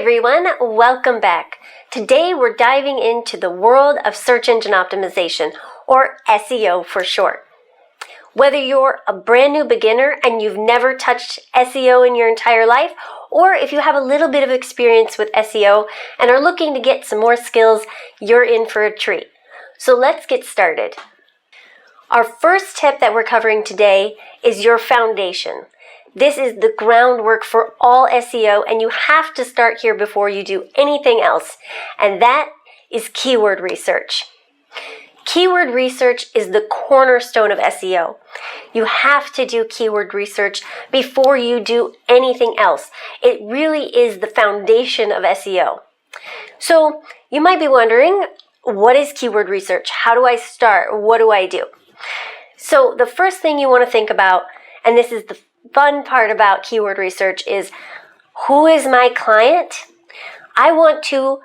everyone, welcome back. Today we're diving into the world of search engine optimization, or SEO for short. Whether you're a brand new beginner and you've never touched SEO in your entire life, or if you have a little bit of experience with SEO and are looking to get some more skills, you're in for a treat. So let's get started. Our first tip that we're covering today is your foundation. This is the groundwork for all SEO, and you have to start here before you do anything else, and that is keyword research. Keyword research is the cornerstone of SEO. You have to do keyword research before you do anything else. It really is the foundation of SEO. So you might be wondering, what is keyword research? How do I start? What do I do? So the first thing you want to think about, and this is the fun part about keyword research, is who is my client? I want to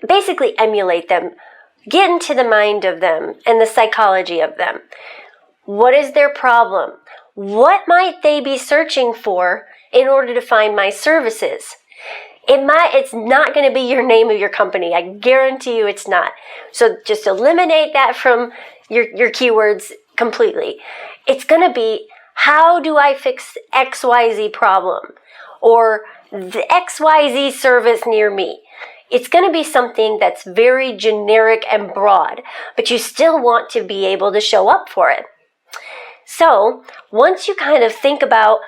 basically emulate them, get into the mind of them and the psychology of them. What is their problem? What might they be searching for in order to find my services? It's not going to be your name of your company. I guarantee you it's not. So just eliminate that from your keywords completely. It's going to be, how do I fix XYZ problem? Or the XYZ service near me. It's going to be something that's very generic and broad, but you still want to be able to show up for it. So once you kind of think about,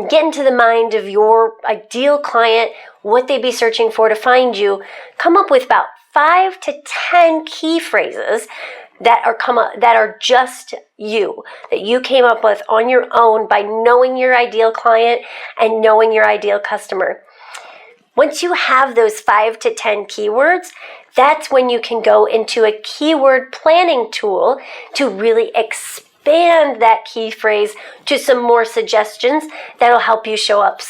get into the mind of your ideal client, what they'd be searching for to find you, come up with about 5 to 10 key phrases that are just you, that you came up with on your own by knowing your ideal client and knowing your ideal customer. Once you have those 5 to 10 keywords, that's when you can go into a keyword planning tool to really expand that key phrase to some more suggestions that'll help you show up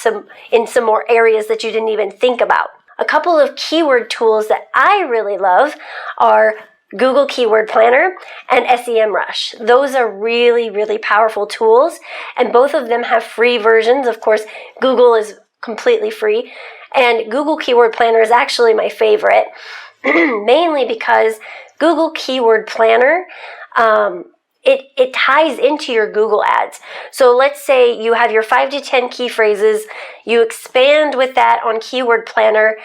in some more areas that you didn't even think about. A couple of keyword tools that I really love are Google Keyword Planner and SEMrush. Those are really, really powerful tools, and both of them have free versions. Of course, Google is completely free, and Google Keyword Planner is actually my favorite, mainly because Google Keyword Planner, it ties into your Google ads. So let's say you have your 5 to 10 key phrases, you expand with that on Keyword Planner,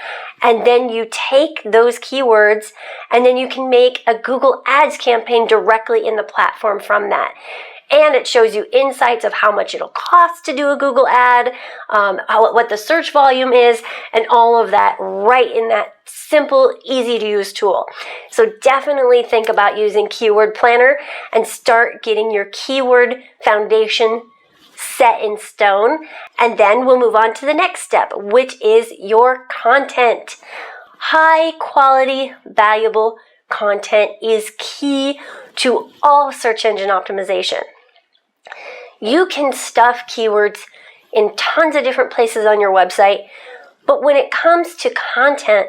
and then you take those keywords and then you can make a Google Ads campaign directly in the platform from that. And it shows you insights of how much it'll cost to do a Google ad, what the search volume is, and all of that right in that simple, easy to use tool. So definitely think about using Keyword Planner and start getting your keyword foundation set in stone. And then we'll move on to the next step, which is your content. High quality, valuable content is key to all search engine optimization. You can stuff keywords in tons of different places on your website, but when it comes to content,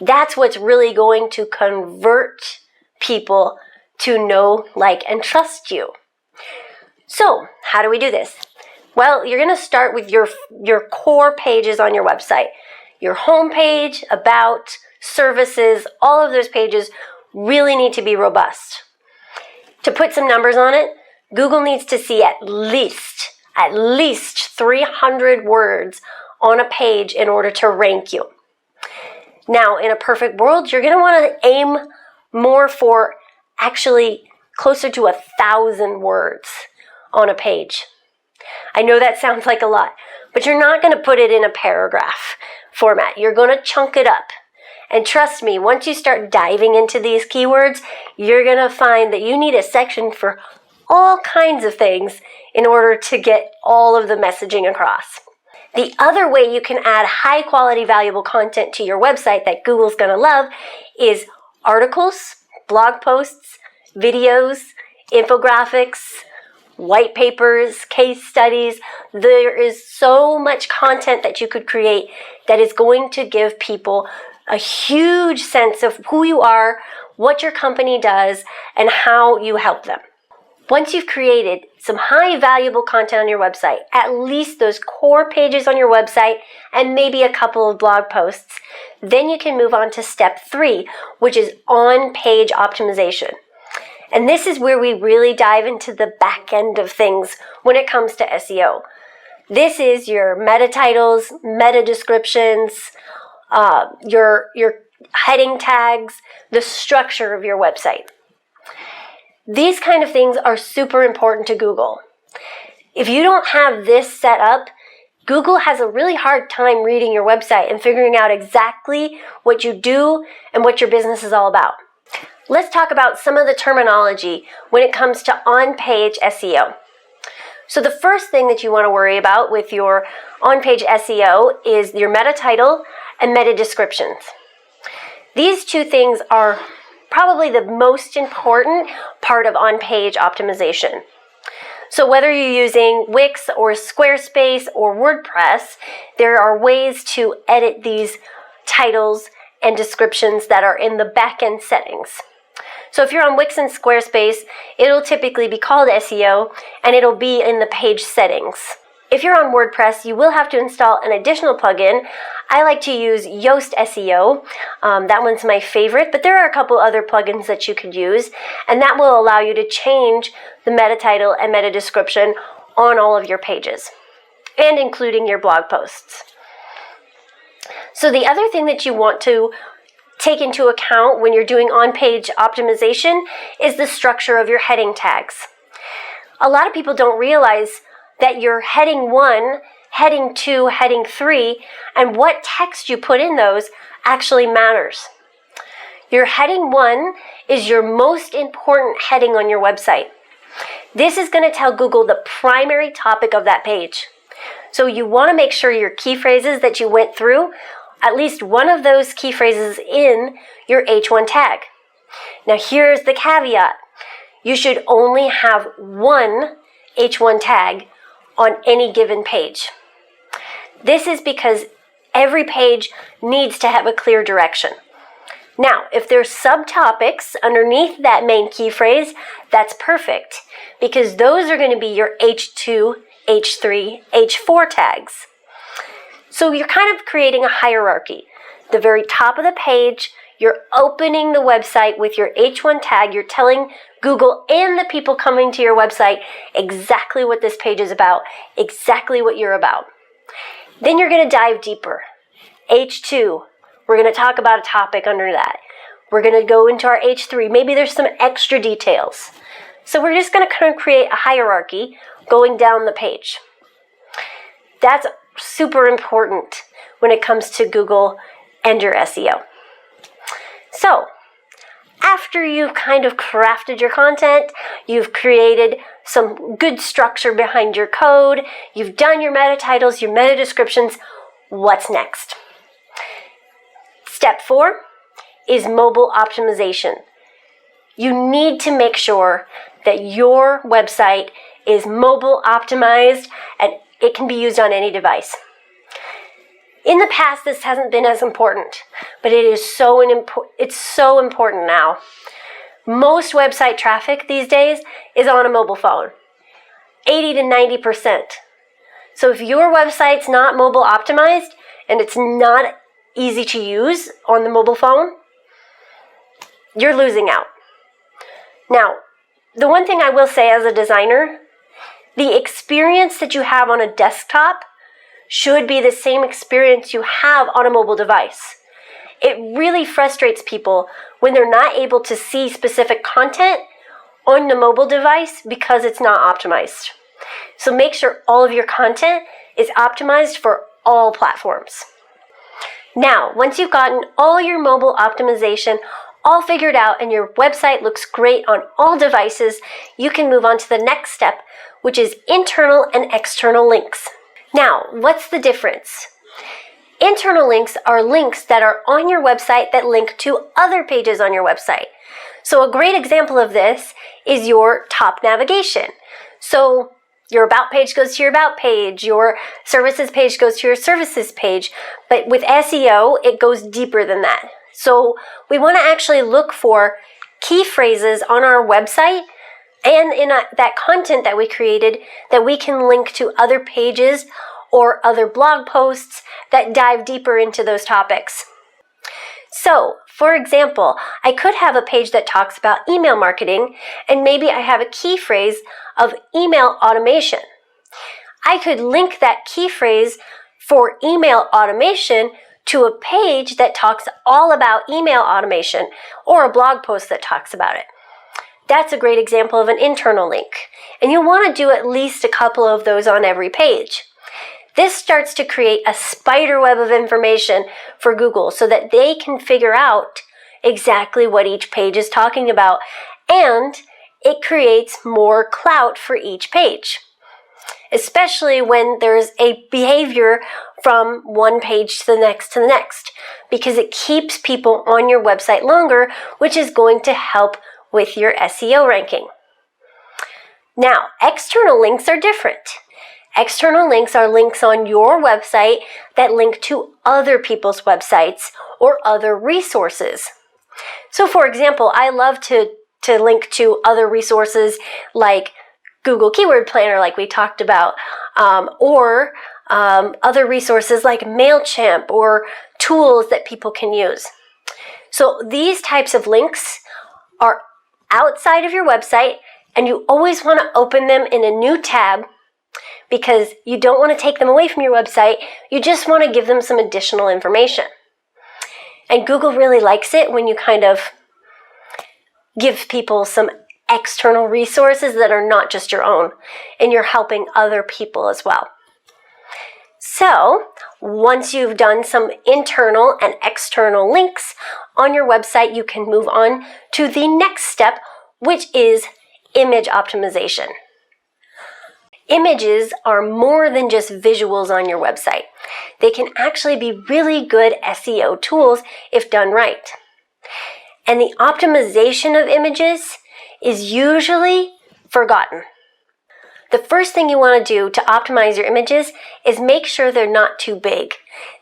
that's what's really going to convert people to know, like, and trust you. So, how do we do this? Well, you're going to start with your core pages on your website. Your home page, about, services, all of those pages really need to be robust. To put some numbers on it, Google needs to see at least 300 words on a page in order to rank you. Now, in a perfect world, you're going to want to aim more for actually closer to 1,000 words on a page. I know that sounds like a lot, but you're not going to put it in a paragraph format. You're going to chunk it up. And trust me, once you start diving into these keywords, you're going to find that you need a section for all kinds of things in order to get all of the messaging across. The other way you can add high quality, valuable content to your website that Google's going to love is articles, blog posts, videos, infographics, white papers, case studies. There is so much content that you could create that is going to give people a huge sense of who you are, what your company does, and how you help them. Once you've created some high valuable content on your website, at least those core pages on your website and maybe a couple of blog posts, then you can move on to step 3, which is on-page optimization. And this is where we really dive into the back end of things when it comes to SEO. This is your meta titles, meta descriptions, your heading tags, the structure of your website. These kind of things are super important to Google. If you don't have this set up, Google has a really hard time reading your website and figuring out exactly what you do and what your business is all about. Let's talk about some of the terminology when it comes to on-page SEO. So the first thing that you want to worry about with your on-page SEO is your meta title and meta descriptions. These two things are probably the most important part of on-page optimization. So whether you're using Wix or Squarespace or WordPress, there are ways to edit these titles and descriptions that are in the back-end settings. So if you're on Wix and Squarespace, it'll typically be called SEO and it'll be in the page settings. If you're on WordPress, you will have to install an additional plugin. I like to use Yoast SEO. That one's my favorite, but there are a couple other plugins that you could use, and that will allow you to change the meta title and meta description on all of your pages, and including your blog posts. So the other thing that you want to take into account when you're doing on-page optimization is the structure of your heading tags. A lot of people don't realize that your heading 1, heading 2, heading 3, and what text you put in those actually matters. Your heading 1 is your most important heading on your website. This is going to tell Google the primary topic of that page. So you want to make sure your key phrases that you went through, at least one of those key phrases in your H1 tag. Now here's the caveat. You should only have one H1 tag on any given page. This is because every page needs to have a clear direction. Now, if there's subtopics underneath that main key phrase, that's perfect, because those are going to be your H2, H3, H4 tags. So you're kind of creating a hierarchy. The very top of the page, you're opening the website with your H1 tag. You're telling Google and the people coming to your website exactly what this page is about, exactly what you're about. Then you're going to dive deeper. H2, we're going to talk about a topic under that. We're going to go into our H3. Maybe there's some extra details. So we're just going to kind of create a hierarchy going down the page. That's super important when it comes to Google and your SEO. So, after you've kind of crafted your content, you've created some good structure behind your code, you've done your meta titles, your meta descriptions, what's next? Step 4 is mobile optimization. You need to make sure that your website is mobile optimized and it can be used on any device. In the past, this hasn't been as important, but it's so important now. Most website traffic these days is on a mobile phone, 80 to 90%. So if your website's not mobile optimized and it's not easy to use on the mobile phone, you're losing out. Now, the one thing I will say as a designer, the experience that you have on a desktop should be the same experience you have on a mobile device. It really frustrates people when they're not able to see specific content on the mobile device because it's not optimized. So make sure all of your content is optimized for all platforms. Now, once you've gotten all your mobile optimization all figured out and your website looks great on all devices, you can move on to the next step, which is internal and external links. Now, what's the difference? Internal links are links that are on your website that link to other pages on your website. So a great example of this is your top navigation. So your About page goes to your About page, your Services page goes to your Services page, but with SEO, it goes deeper than that. So we want to actually look for key phrases on our website and in that content that we created, that we can link to other pages or other blog posts that dive deeper into those topics. So, for example, I could have a page that talks about email marketing, and maybe I have a key phrase of email automation. I could link that key phrase for email automation to a page that talks all about email automation, or a blog post that talks about it. That's a great example of an internal link, and you'll want to do at least a couple of those on every page. This starts to create a spider web of information for Google so that they can figure out exactly what each page is talking about, and it creates more clout for each page, especially when there's a behavior from one page to the next, because it keeps people on your website longer, which is going to help with your SEO ranking. Now, external links are different. External links are links on your website that link to other people's websites or other resources. So, for example, I love to link to other resources like Google Keyword Planner, like we talked about, or other resources like MailChimp or tools that people can use. So these types of links are outside of your website, and you always want to open them in a new tab because you don't want to take them away from your website. You just want to give them some additional information. And Google really likes it when you kind of give people some external resources that are not just your own, and you're helping other people as well. So, once you've done some internal and external links on your website, you can move on to the next step, which is image optimization. Images are more than just visuals on your website. They can actually be really good SEO tools if done right. And the optimization of images is usually forgotten. The first thing you want to do to optimize your images is make sure they're not too big.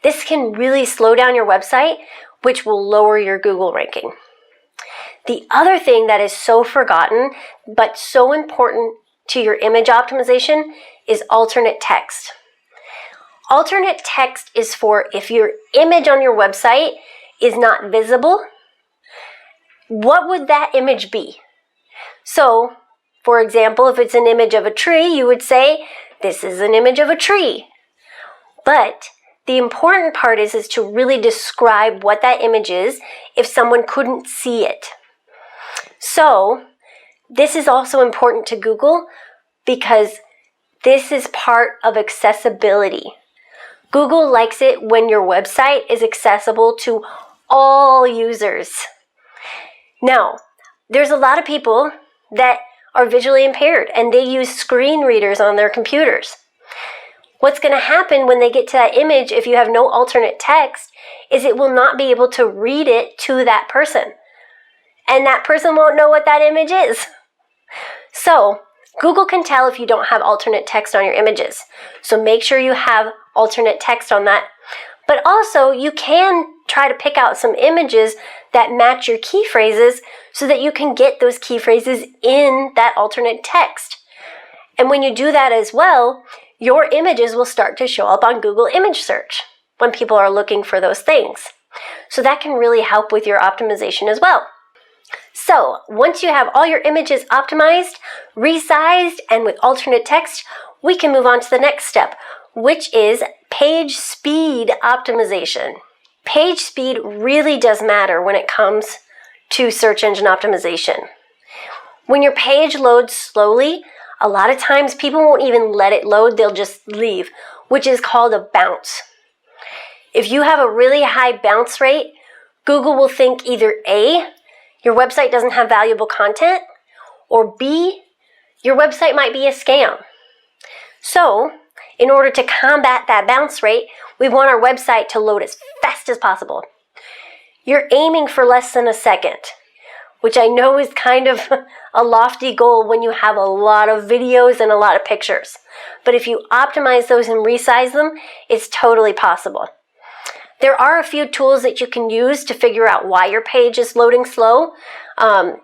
This can really slow down your website, which will lower your Google ranking. The other thing that is so forgotten, but so important to your image optimization, is alternate text. Alternate text is for if your image on your website is not visible, what would that image be? So, for example, if it's an image of a tree, you would say, this is an image of a tree. But the important part is to really describe what that image is if someone couldn't see it. So, this is also important to Google because this is part of accessibility. Google likes it when your website is accessible to all users. Now, there's a lot of people that are visually impaired and they use screen readers on their computers. What's going to happen when they get to that image, if you have no alternate text, is it will not be able to read it to that person. And that person won't know what that image is. So, Google can tell if you don't have alternate text on your images. So make sure you have alternate text on that. But also, you can try to pick out some images that match your key phrases so that you can get those key phrases in that alternate text. And when you do that as well, your images will start to show up on Google image search when people are looking for those things. So that can really help with your optimization as well. So once you have all your images optimized, resized, and with alternate text, we can move on to the next step, which is page speed optimization. Page speed really does matter when it comes to search engine optimization. When your page loads slowly, a lot of times people won't even let it load, they'll just leave, which is called a bounce. If you have a really high bounce rate, Google will think either A, your website doesn't have valuable content, or B, your website might be a scam. So, in order to combat that bounce rate, we want our website to load as fast as possible. You're aiming for less than a second, which I know is kind of a lofty goal when you have a lot of videos and a lot of pictures. But if you optimize those and resize them, it's totally possible. There are a few tools that you can use to figure out why your page is loading slow,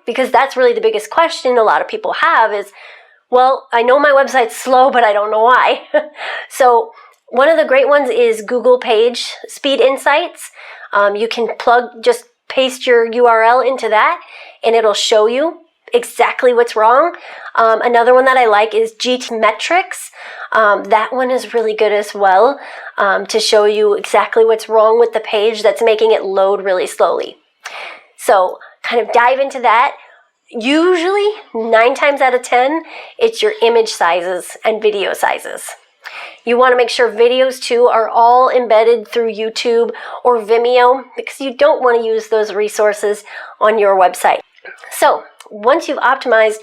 because that's really the biggest question a lot of people have is, well, I know my website's slow, but I don't know why. So one of the great ones is Google Page Speed Insights. You can just paste your URL into that, and it'll show you exactly what's wrong. Another one that I like is GT Metrics. That one is really good as well, to show you exactly what's wrong with the page that's making it load really slowly. So kind of dive into that. Usually 9 times out of 10, it's your image sizes and video sizes. You want to make sure videos too are all embedded through YouTube or Vimeo, because you don't want to use those resources on your website. So once you've optimized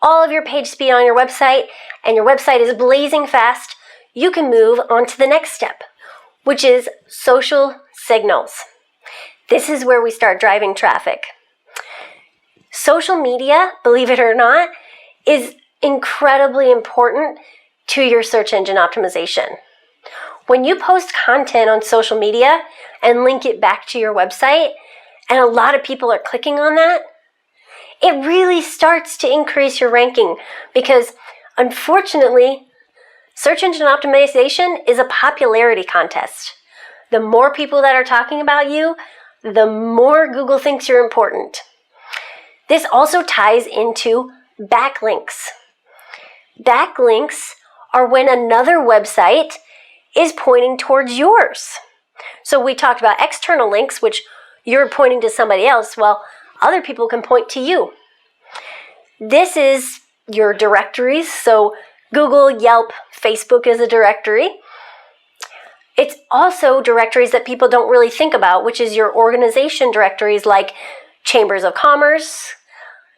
all of your page speed on your website and your website is blazing fast, you can move on to the next step, which is social signals. This is where we start driving traffic. Social media, believe it or not, is incredibly important to your search engine optimization. When you post content on social media and link it back to your website, and a lot of people are clicking on that, it really starts to increase your ranking, because unfortunately, search engine optimization is a popularity contest. The more people that are talking about you, the more Google thinks you're important. This also ties into backlinks. Backlinks are when another website is pointing towards yours. So we talked about external links, which you're pointing to somebody else. Well, other people can point to you. This is your directories. So Google, Yelp, Facebook is a directory. It's also directories that people don't really think about, which is your organization directories like Chambers of Commerce,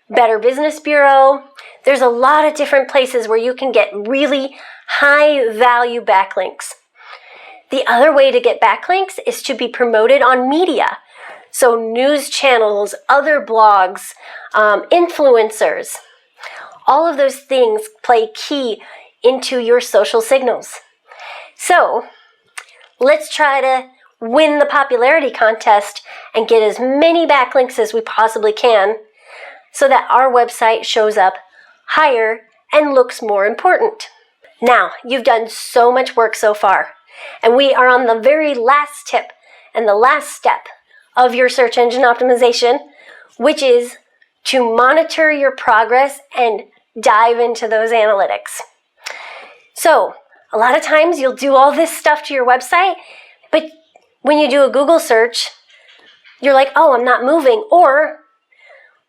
Better Business Bureau. There's a lot of different places where you can get really high value backlinks. The other way to get backlinks is to be promoted on media. So news channels, other blogs, influencers, all of those things play key into your social signals. So let's try to win the popularity contest and get as many backlinks as we possibly can, so that our website shows up higher and looks more important. Now, you've done so much work so far, and we are on the very last tip and the last step of your search engine optimization, which is to monitor your progress and dive into those analytics. So, a lot of times you'll do all this stuff to your website, but when you do a Google search, you're like, oh, I'm not moving, or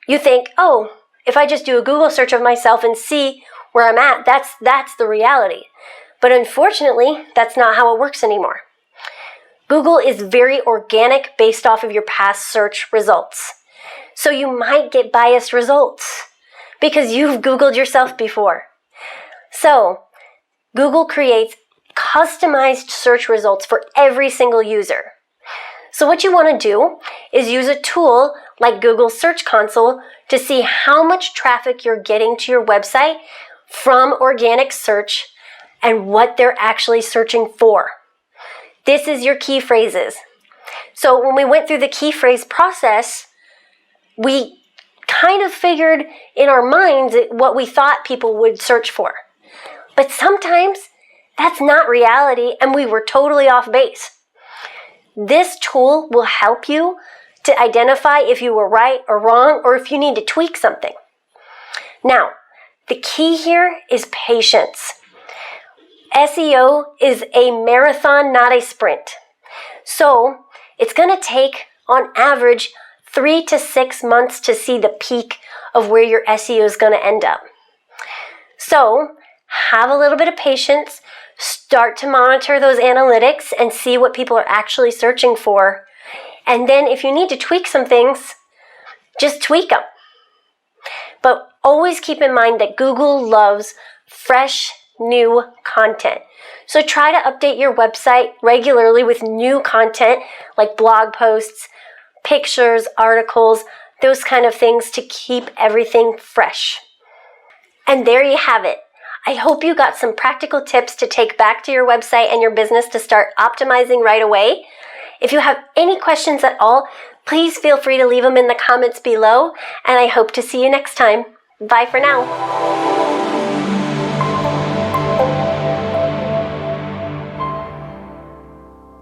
you think, oh, if I just do a Google search of myself and see where I'm at, that's the reality. But unfortunately, that's not how it works anymore. Google is very organic based off of your past search results. So you might get biased results because you've Googled yourself before. So Google creates customized search results for every single user. So what you want to do is use a tool like Google Search Console to see how much traffic you're getting to your website from organic search and what they're actually searching for. This is your key phrases. So when we went through the key phrase process, we kind of figured in our minds what we thought people would search for. But sometimes that's not reality, and we were totally off base. This tool will help you to identify if you were right or wrong, or if you need to tweak something. Now, the key here is patience. SEO is a marathon, not a sprint. So it's going to take, on average, 3 to 6 months to see the peak of where your SEO is going to end up. So have a little bit of patience, start to monitor those analytics and see what people are actually searching for. And then if you need to tweak some things, just tweak them. But always keep in mind that Google loves fresh, new content. So try to update your website regularly with new content like blog posts, pictures, articles, those kind of things to keep everything fresh. And there you have it. I hope you got some practical tips to take back to your website and your business to start optimizing right away. If you have any questions at all, please feel free to leave them in the comments below, and I hope to see you next time. Bye for now.